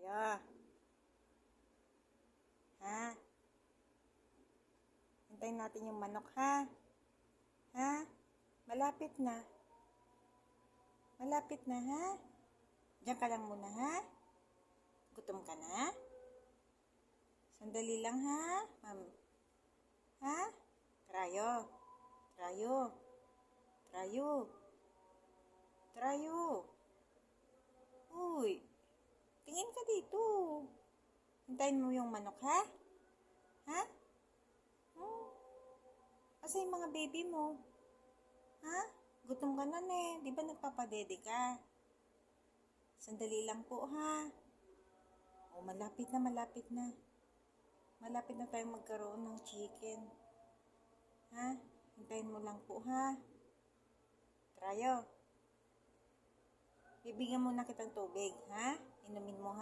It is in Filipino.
Tayo. Ha? Hintayin natin yung manok, ha? Ha? Malapit na. Malapit na, ha? Diyan ka lang muna, ha? Gutom ka na? Sandali lang, ha? Ma'am. Ha? Trayo. Trayo. Trayo. Trayo. Uy. Tingin ka dito. Hintayin mo yung manok, ha? Ha? Asa yung mga baby mo? Ha? Gutom ka na, ne. Di ba nagpapadede ka? Sandali lang po, ha? O, malapit na, malapit na. Malapit na tayong magkaroon ng chicken. Ha? Hintayin mo lang po, ha? Trayo. Bibigyan muna kitang tubig, ha? Inumin mo,